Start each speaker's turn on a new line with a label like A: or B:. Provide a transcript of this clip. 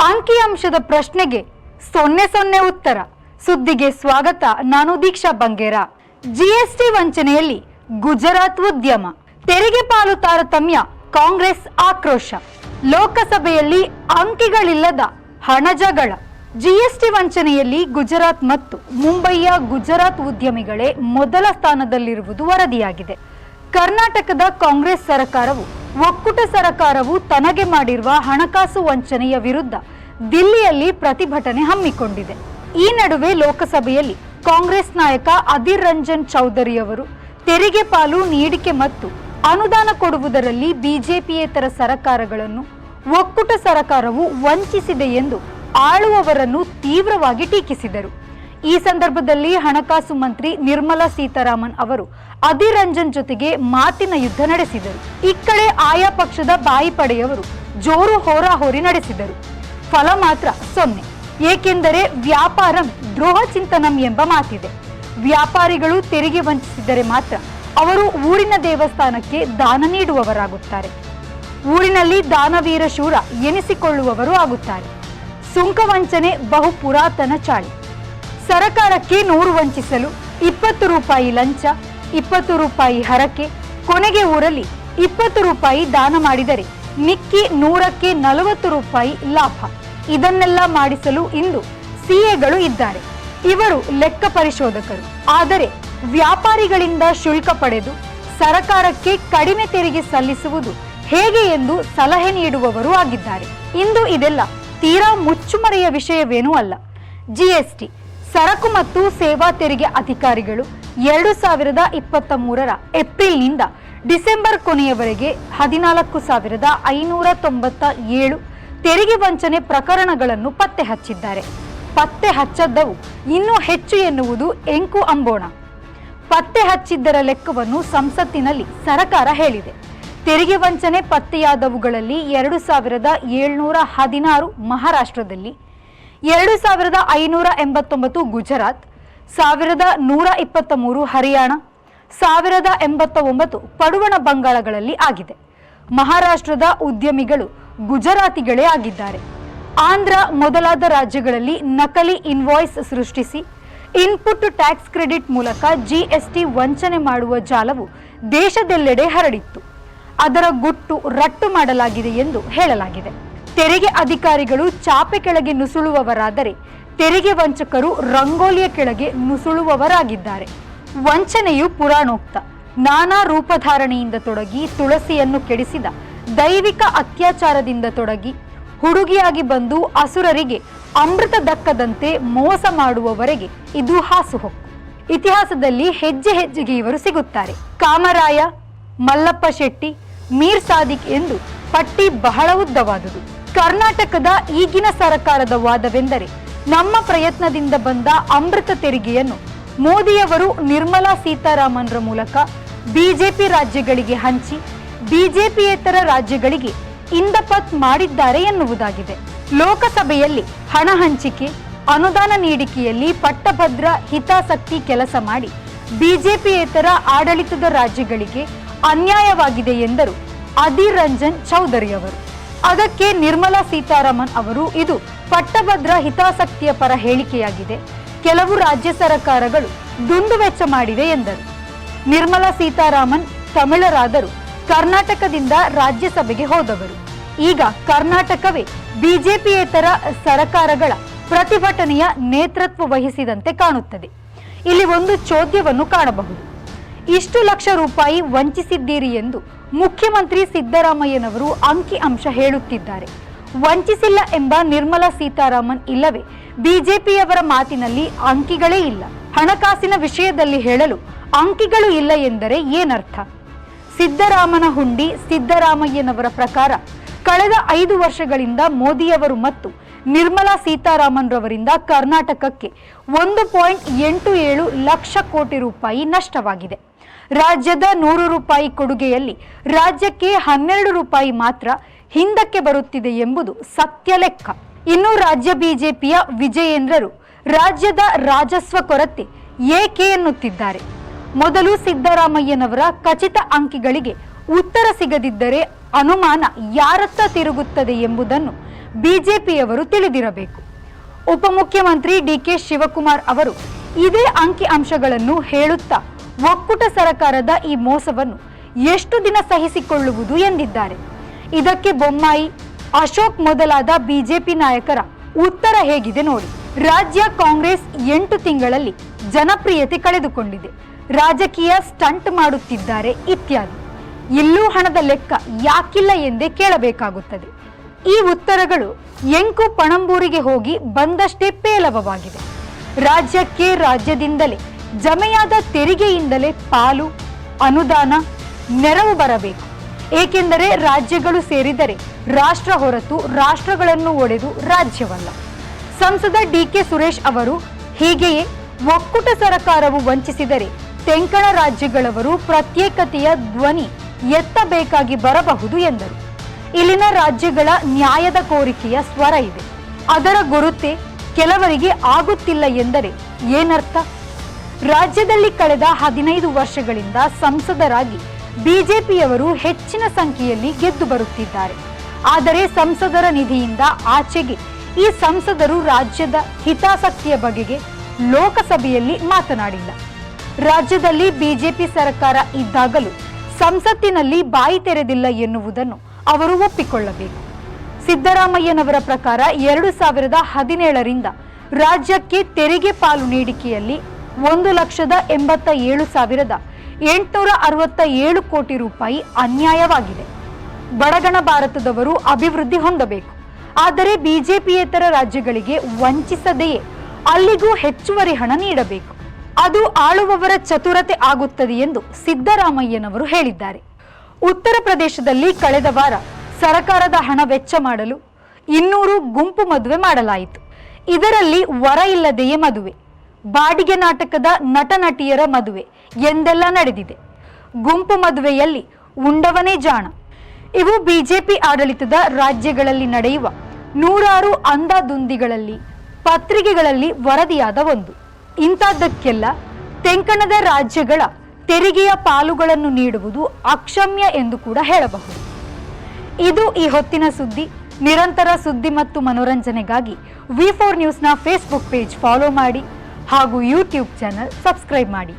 A: ಅಂಕಿಅಂಶದ ಪ್ರಶ್ನೆಗೆ 00 ಉತ್ತರ. ಸುದ್ದಿಗೆ ಸ್ವಾಗತ. ನಾನು ದೀಕ್ಷಾ ಬಂಗೇರ. ಜಿಎಸ್ಟಿ ವಂಚನೆಯಲ್ಲಿ ಗುಜರಾತ್ ಉದ್ಯಮ, ತೆರಿಗೆ ಪಾಲು ತಾರತಮ್ಯ, ಕಾಂಗ್ರೆಸ್ ಆಕ್ರೋಶ. ಲೋಕಸಭೆಯಲ್ಲಿ ಅಂಕಿಗಳಿಲ್ಲದ ಹಣಜಗಳ. ಜಿಎಸ್ಟಿ ವಂಚನೆಯಲ್ಲಿ ಗುಜರಾತ್ ಮತ್ತು ಮುಂಬಯಿಯ ಗುಜರಾತ್ ಉದ್ಯಮಿಗಳೇ ಮೊದಲ ಸ್ಥಾನದಲ್ಲಿರುವುದು ವರದಿಯಾಗಿದೆ. ಕರ್ನಾಟಕದ ಕಾಂಗ್ರೆಸ್ ಸರ್ಕಾರವು ಒಕ್ಕೂಟ ಸರ್ಕಾರವು ತನಗೆ ಮಾಡಿರುವ ಹಣಕಾಸು ವಂಚನೆಯ ವಿರುದ್ಧ ದಿಲ್ಲಿಯಲ್ಲಿ ಪ್ರತಿಭಟನೆ ಹಮ್ಮಿಕೊಂಡಿದೆ. ಈ ನಡುವೆ ಲೋಕಸಭೆಯಲ್ಲಿ ಕಾಂಗ್ರೆಸ್ ನಾಯಕ ಅಧೀರ್ ರಂಜನ್ ಚೌಧರಿ ಅವರು ತೆರಿಗೆ ಪಾಲು ನೀಡಿಕೆ ಮತ್ತು ಅನುದಾನ ಕೊಡುವುದರಲ್ಲಿ ಬಿಜೆಪಿಯೇತರ ಸರ್ಕಾರಗಳನ್ನು ಒಕ್ಕೂಟ ಸರ್ಕಾರವು ವಂಚಿಸಿದೆ ಎಂದು ಆಳುವವರನ್ನು ತೀವ್ರವಾಗಿ ಟೀಕಿಸಿದರು. ಈ ಸಂದರ್ಭದಲ್ಲಿ ಹಣಕಾಸು ಮಂತ್ರಿ ನಿರ್ಮಲಾ ಸೀತಾರಾಮನ್ ಅವರು ಅಧೀರ್ ರಂಜನ್ ಜೊತೆಗೆ ಮಾತಿನ ಯುದ್ಧ ನಡೆಸಿದರು. ಈ ಕಡೆ ಆಯಾ ಪಕ್ಷದ ಬಾಯಿ ಪಡೆಯವರು ಜೋರು ಹೋರಾಹೋರಿ ನಡೆಸಿದರು. ಫಲ ಮಾತ್ರ 0. ಏಕೆಂದರೆ ವ್ಯಾಪಾರಂ ದ್ರೋಹ ಚಿಂತನಂ ಎಂಬ ಮಾತಿದೆ. ವ್ಯಾಪಾರಿಗಳು ತೆರಿಗೆ ವಂಚಿಸಿದರೆ ಮಾತ್ರ ಅವರು ಊರಿನ ದೇವಸ್ಥಾನಕ್ಕೆ ದಾನ ನೀಡುವವರಾಗುತ್ತಾರೆ. ಊರಿನಲ್ಲಿ ದಾನವೀರ ಶೂರ ಎನಿಸಿಕೊಳ್ಳುವವರು ಆಗುತ್ತಾರೆ. ಸುಂಕ ವಂಚನೆ ಬಹು ಪುರಾತನ ಚಾಳಿ. ಸರಕಾರಕ್ಕೆ 100 ವಂಚಿಸಲು 20 ರೂಪಾಯಿ ಲಂಚ, 20 ರೂಪಾಯಿ ಹರಕೆ, ಕೊನೆಗೆ ಊರಲ್ಲಿ 20 ರೂಪಾಯಿ ದಾನ ಮಾಡಿದರೆ ಮಿಕ್ಕಿ 100ಕ್ಕೆ 40 ರೂಪಾಯಿ ಲಾಭ. ಇದನ್ನೆಲ್ಲ ಮಾಡಿಸಲು ಇಂದು ಸಿಎಗಳು ಇದ್ದಾರೆ. ಇವರು ಲೆಕ್ಕ ಪರಿಶೋಧಕರು. ಆದರೆ ವ್ಯಾಪಾರಿಗಳಿಂದ ಶುಲ್ಕ ಪಡೆದು ಸರಕಾರಕ್ಕೆ ಕಡಿಮೆ ತೆರಿಗೆ ಸಲ್ಲಿಸುವುದು ಹೇಗೆ ಎಂದು ಸಲಹೆ ನೀಡುವವರು ಆಗಿದ್ದಾರೆ. ಇಂದು ಇದೆಲ್ಲ ತೀರಾ ಮುಚ್ಚುಮರೆಯ ವಿಷಯವೇನೂ ಅಲ್ಲ. ಜಿಎಸ್ಟಿ ಸರಕು ಮತ್ತು ಸೇವಾ ತೆರಿಗೆ ಅಧಿಕಾರಿಗಳು 2023ರ ಏಪ್ರಿಲ್ನಿಂದ ಡಿಸೆಂಬರ್ ಕೊನೆಯವರೆಗೆ 14,597 ತೆರಿಗೆ ವಂಚನೆ ಪ್ರಕರಣಗಳನ್ನು ಪತ್ತೆ ಹಚ್ಚಿದ್ದಾರೆ. ಪತ್ತೆ ಹಚ್ಚದ್ದವು ಇನ್ನೂ ಹೆಚ್ಚು ಎನ್ನುವುದು ಎಂಕು ಅಂಬೋಣ. ಪತ್ತೆ ಹಚ್ಚಿದ್ದರ ಲೆಕ್ಕವನ್ನು ಸಂಸತ್ತಿನಲ್ಲಿ ಸರ್ಕಾರ ಹೇಳಿದೆ. ತೆರಿಗೆ ವಂಚನೆ ಪತ್ತೆಯಾದವುಗಳಲ್ಲಿ 2,716 ಮಹಾರಾಷ್ಟ್ರದಲ್ಲಿ, 2,589 ಗುಜರಾತ್, 1,123 ಹರಿಯಾಣ, 1,089 ಪಡುವಣ ಬಂಗಾಳಗಳಲ್ಲಿ ಆಗಿದೆ. ಮಹಾರಾಷ್ಟ್ರದ ಉದ್ಯಮಿಗಳು ಗುಜರಾತಿಗಳೇ ಆಗಿದ್ದಾರೆ. ಆಂಧ್ರ ಮೊದಲಾದ ರಾಜ್ಯಗಳಲ್ಲಿ ನಕಲಿ ಇನ್ವಾಯ್ಸ್ ಸೃಷ್ಟಿಸಿ ಇನ್ಪುಟ್ ಟ್ಯಾಕ್ಸ್ ಕ್ರೆಡಿಟ್ ಮೂಲಕ ಜಿಎಸ್ಟಿ ವಂಚನೆ ಮಾಡುವ ಜಾಲವು ದೇಶದೆಲ್ಲೆಡೆ ಹರಡಿತ್ತು. ಅದರ ಗುಟ್ಟು ರಟ್ಟು ಮಾಡಲಾಗಿದೆ ಎಂದು ಹೇಳಲಾಗಿದೆ. ತೆರಿಗೆ ಅಧಿಕಾರಿಗಳು ಚಾಪೆ ಕೆಳಗೆ ನುಸುಳುವವರಾದರೆ ತೆರಿಗೆ ವಂಚಕರು ರಂಗೋಲಿಯ ಕೆಳಗೆ ನುಸುಳುವವರಾಗಿದ್ದಾರೆ. ವಂಚನೆಯು ಪುರಾಣೋಕ್ತ. ನಾನಾ ರೂಪಧಾರಣೆಯಿಂದ ತೊಡಗಿ ತುಳಸಿಯನ್ನು ಕೆಡಿಸಿದ ದೈವಿಕ ಅತ್ಯಾಚಾರದಿಂದ ತೊಡಗಿ ಹುಡುಗಿಯಾಗಿ ಬಂದು ಅಸುರರಿಗೆ ಅಮೃತ ದಕ್ಕದಂತೆ ಮೋಸ ಮಾಡುವವರೆಗೆ ಇದು ಹಾಸುಹೊಕ್ಕು. ಇತಿಹಾಸದಲ್ಲಿ ಹೆಜ್ಜೆ ಹೆಜ್ಜೆಗೆ ಇವರು ಸಿಗುತ್ತಾರೆ. ಕಾಮರಾಯ, ಮಲ್ಲಪ್ಪ ಶೆಟ್ಟಿ, ಮೀರ್ ಸಾದಿಕ್ ಎಂದು ಪಟ್ಟಿ ಬಹಳ ಉದ್ದವಾದುದು. ಕರ್ನಾಟಕದ ಈಗಿನ ಸರ್ಕಾರದ ವಾದವೆಂದರೆ ನಮ್ಮ ಪ್ರಯತ್ನದಿಂದ ಬಂದ ಅಮೃತ ತೆರಿಗೆಯನ್ನು ಮೋದಿಯವರು ನಿರ್ಮಲಾ ಸೀತಾರಾಮನ್ರ ಮೂಲಕ ಬಿಜೆಪಿ ರಾಜ್ಯಗಳಿಗೆ ಹಂಚಿ ಬಿಜೆಪಿಯೇತರ ರಾಜ್ಯಗಳಿಗೆ ಇಂದಪತ್ ಮಾಡಿದ್ದಾರೆ ಎನ್ನುವುದಾಗಿದೆ. ಲೋಕಸಭೆಯಲ್ಲಿ ಹಣ ಹಂಚಿಕೆ, ಅನುದಾನ ನೀಡಿಕೆಯಲ್ಲಿ ಪಟ್ಟಭದ್ರ ಹಿತಾಸಕ್ತಿ ಕೆಲಸ ಮಾಡಿ ಬಿಜೆಪಿಯೇತರ ಆಡಳಿತದ ರಾಜ್ಯಗಳಿಗೆ ಅನ್ಯಾಯವಾಗಿದೆ ಎಂದರು ಅಧೀರ್ ರಂಜನ್ ಚೌಧರಿ ಅವರು. ಅದಕ್ಕೆ ನಿರ್ಮಲಾ ಸೀತಾರಾಮನ್ ಅವರು ಇದು ಪಟ್ಟಭದ್ರ ಹಿತಾಸಕ್ತಿಯ ಪರ ಹೇಳಿಕೆಯಾಗಿದೆ, ಕೆಲವು ರಾಜ್ಯ ಸರ್ಕಾರಗಳು ದುಂದುವೆಚ್ಚ ಮಾಡಿವೆ ಎಂದರು. ನಿರ್ಮಲಾ ಸೀತಾರಾಮನ್ ತಮಿಳರಾದರೂ ಕರ್ನಾಟಕದಿಂದ ರಾಜ್ಯಸಭೆಗೆ ಹೋದವರು. ಈಗ ಕರ್ನಾಟಕವೇ ಬಿಜೆಪಿಯೇತರ ಸರ್ಕಾರಗಳ ಪ್ರತಿಭಟನೆಯ ನೇತೃತ್ವ ವಹಿಸಿದಂತೆ ಕಾಣುತ್ತದೆ. ಇಲ್ಲಿ ಒಂದು ಚೋದ್ಯವನ್ನು ಕಾಣಬಹುದು. ಇಷ್ಟು ಲಕ್ಷ ರೂಪಾಯಿ ವಂಚಿಸಿದ್ದೀರಿ ಎಂದು ಮುಖ್ಯಮಂತ್ರಿ ಸಿದ್ದರಾಮಯ್ಯನವರು ಅಂಕಿ ಅಂಶ ಹೇಳುತ್ತಿದ್ದಾರೆ. ವಂಚಿಸಿಲ್ಲ ಎಂಬ ನಿರ್ಮಲಾ ಸೀತಾರಾಮನ್ ಇಲ್ಲವೇ ಬಿಜೆಪಿಯವರ ಮಾತಿನಲ್ಲಿ ಅಂಕಿಗಳೇ ಇಲ್ಲ. ಹಣಕಾಸಿನ ವಿಷಯದಲ್ಲಿ ಹೇಳಲು ಅಂಕಿಗಳು ಇಲ್ಲ ಎಂದರೆ ಏನರ್ಥ? ಸಿದ್ದರಾಮನ ಹುಂಡಿ ಸಿದ್ದರಾಮಯ್ಯನವರ ಪ್ರಕಾರ ಕಳೆದ 5 ವರ್ಷಗಳಿಂದ ಮೋದಿಯವರು ಮತ್ತು ನಿರ್ಮಲಾ ಸೀತಾರಾಮನ್ ರವರಿಂದ ಕರ್ನಾಟಕಕ್ಕೆ 1.87 ಲಕ್ಷ ಕೋಟಿ ರೂಪಾಯಿ ನಷ್ಟವಾಗಿದೆ. ರಾಜ್ಯದ 100 ರೂಪಾಯಿ ಕೊಡುಗೆಯಲ್ಲಿ ರಾಜ್ಯಕ್ಕೆ 12 ರೂಪಾಯಿ ಮಾತ್ರ ಹಿಂದಕ್ಕೆ ಬರುತ್ತಿದೆ ಎಂಬುದು ಸತ್ಯ ಲೆಕ್ಕ. ಇನ್ನು ರಾಜ್ಯ ಬಿಜೆಪಿಯ ವಿಜಯೇಂದ್ರರು ರಾಜ್ಯದ ರಾಜಸ್ವ ಕೊರತೆ ಏಕೆ ಎನ್ನುತ್ತಿದ್ದಾರೆ. ಮೊದಲು ಸಿದ್ದರಾಮಯ್ಯನವರ ಖಚಿತ ಅಂಕಿಗಳಿಗೆ ಉತ್ತರ ಸಿಗದಿದ್ದರೆ ಅನುಮಾನ ಯಾರತ್ತ ತಿರುಗುತ್ತದೆ ಎಂಬುದನ್ನು ಬಿಜೆಪಿಯವರು ತಿಳಿದಿರಬೇಕು. ಉಪಮುಖ್ಯಮಂತ್ರಿ ಡಿಕೆ ಶಿವಕುಮಾರ್ ಅವರು ಇದೇ ಅಂಕಿ ಅಂಶಗಳನ್ನು ಹೇಳುತ್ತಾ ಒಕ್ಕೂಟ ಸರ್ಕಾರದ ಈ ಮೋಸವನ್ನು ಎಷ್ಟು ದಿನ ಸಹಿಸಿಕೊಳ್ಳುವುದು ಎಂದಿದ್ದಾರೆ. ಇದಕ್ಕೆ ಬೊಮ್ಮಾಯಿ, ಅಶೋಕ್ ಮೊದಲಾದ ಬಿಜೆಪಿ ನಾಯಕರ ಉತ್ತರ ಹೇಗಿದೆ ನೋಡಿ. ರಾಜ್ಯ ಕಾಂಗ್ರೆಸ್ 8 ತಿಂಗಳಲ್ಲಿ ಜನಪ್ರಿಯತೆ ಕಳೆದುಕೊಂಡಿದೆ, ರಾಜಕೀಯ ಸ್ಟಂಟ್ ಮಾಡುತ್ತಿದ್ದಾರೆ ಇತ್ಯಾದಿ. ಇಲ್ಲೂ ಹಣದ ಲೆಕ್ಕ ಯಾಕಿಲ್ಲ ಎಂದೇ ಕೇಳಬೇಕಾಗುತ್ತದೆ. ಈ ಉತ್ತರಗಳು ಎಂಕು ಪಣಂಬೂರಿಗೆ ಹೋಗಿ ಬಂದಷ್ಟೇ ಪೇಲವವಾಗಿದೆ. ರಾಜ್ಯಕ್ಕೆ ರಾಜ್ಯದಿಂದಲೇ ಜಮೆಯಾದ ತೆರಿಗೆಯಿಂದಲೇ ಪಾಲು, ಅನುದಾನ, ನೆರವು ಬರಬೇಕು. ಏಕೆಂದರೆ ರಾಜ್ಯಗಳು ಸೇರಿದರೆ ರಾಷ್ಟ್ರ ಹೊರತು ರಾಷ್ಟ್ರಗಳನ್ನು ಒಡೆದು ರಾಜ್ಯವಲ್ಲ. ಸಂಸದ ಡಿಕೆ ಸುರೇಶ್ ಅವರು ಹೀಗೆಯೇ ಒಕ್ಕೂಟ ಸರ್ಕಾರವು ವಂಚಿಸಿದರೆ ತೆಂಕಣ ರಾಜ್ಯಗಳವರು ಪ್ರತ್ಯೇಕತೆಯ ಧ್ವನಿ ಎತ್ತಬೇಕಾಗಿ ಬರಬಹುದು ಎಂದರು. ಇಲ್ಲಿನ ರಾಜ್ಯಗಳ ನ್ಯಾಯದ ಕೋರಿಕೆಯ ಸ್ವರ ಇದೆ, ಅದರ ಗುರುತೆ ಕೆಲವರಿಗೆ ಆಗುತ್ತಿಲ್ಲ ಎಂದರೆ ಏನರ್ಥ? ರಾಜ್ಯದಲ್ಲಿ ಕಳೆದ 15 ವರ್ಷಗಳಿಂದ ಸಂಸದರಾಗಿ ಬಿಜೆಪಿಯವರು ಹೆಚ್ಚಿನ ಸಂಖ್ಯೆಯಲ್ಲಿ ಗೆದ್ದು ಬರುತ್ತಿದ್ದಾರೆ. ಆದರೆ ಸಂಸದರ ನಿಧಿಯಿಂದ ಆಚೆಗೆ ಈ ಸಂಸದರು ರಾಜ್ಯದ ಹಿತಾಸಕ್ತಿಯ ಬಗೆಗೆ ಲೋಕಸಭೆಯಲ್ಲಿ ಮಾತನಾಡಿಲ್ಲ. ರಾಜ್ಯದಲ್ಲಿ ಬಿಜೆಪಿ ಸರ್ಕಾರ ಇದ್ದಾಗಲೂ ಸಂಸತ್ತಿನಲ್ಲಿ ಬಾಯಿ ತೆರೆದಿಲ್ಲ ಎನ್ನುವುದನ್ನು ಅವರು ಒಪ್ಪಿಕೊಳ್ಳಬೇಕು. ಸಿದ್ದರಾಮಯ್ಯನವರ ಪ್ರಕಾರ 2017ರಿಂದ ರಾಜ್ಯಕ್ಕೆ ತೆರಿಗೆ ಪಾಲು ನೀಡಿಕೆಯಲ್ಲಿ 1,87,867 ಕೋಟಿ ರೂಪಾಯಿ ಅನ್ಯಾಯವಾಗಿದೆ. ಬಡಗಣ ಭಾರತದವರು ಅಭಿವೃದ್ಧಿ ಹೊಂದಬೇಕು, ಆದರೆ ಬಿಜೆಪಿಯೇತರ ರಾಜ್ಯಗಳಿಗೆ ವಂಚಿಸದೆಯೇ ಅಲ್ಲಿಗೂ ಹೆಚ್ಚುವರಿ ಹಣ ನೀಡಬೇಕು. ಅದು ಆಳುವವರ ಚತುರತೆ ಆಗುತ್ತದೆ ಎಂದು ಸಿದ್ದರಾಮಯ್ಯನವರು ಹೇಳಿದ್ದಾರೆ. ಉತ್ತರ ಪ್ರದೇಶದಲ್ಲಿ ಕಳೆದ ವಾರ ಸರ್ಕಾರದ ಹಣ ವೆಚ್ಚ ಮಾಡಲು 200 ಗುಂಪು ಮದುವೆ ಮಾಡಲಾಯಿತು. ಇದರಲ್ಲಿ ವರ ಇಲ್ಲದೆಯೇ ಮದುವೆ, ಬಾಡಿಗೆ ನಾಟಕದ ನಟ ನಟಿಯರ ಮದುವೆ ಎಂದೆಲ್ಲ ನಡೆದಿದೆ. ಗುಂಪು ಮದುವೆಯಲ್ಲಿ ಉಂಡವನೇ ಜಾಣ. ಇವು ಬಿಜೆಪಿ ಆಡಳಿತದ ರಾಜ್ಯಗಳಲ್ಲಿ ನಡೆಯುವ ನೂರಾರು ಅಂಧಾದುಂದಿಗಳಲ್ಲಿ ಪತ್ರಿಕೆಗಳಲ್ಲಿ ವರದಿಯಾದ ಒಂದು. ಇಂಥದ್ದಕ್ಕೆಲ್ಲ ತೆಂಕಣದ ರಾಜ್ಯಗಳ ತೆರಿಗೆಯ ಪಾಲುಗಳನ್ನು ನೀಡುವುದು ಅಕ್ಷಮ್ಯ ಎಂದು ಕೂಡ ಹೇಳಬಹುದು. ಇದು ಈ ಹೊತ್ತಿನ ಸುದ್ದಿ. ನಿರಂತರ ಸುದ್ದಿ ಮತ್ತು ಮನೋರಂಜನೆಗಾಗಿ ವಿ4 ನ್ಯೂಸ್ನ ಫೇಸ್ಬುಕ್ ಪೇಜ್ ಫಾಲೋ ಮಾಡಿ ಹಾಗೂ ಯೂಟ್ಯೂಬ್ ಚಾನಲ್ ಸಬ್ಸ್ಕ್ರೈಬ್ ಮಾಡಿ.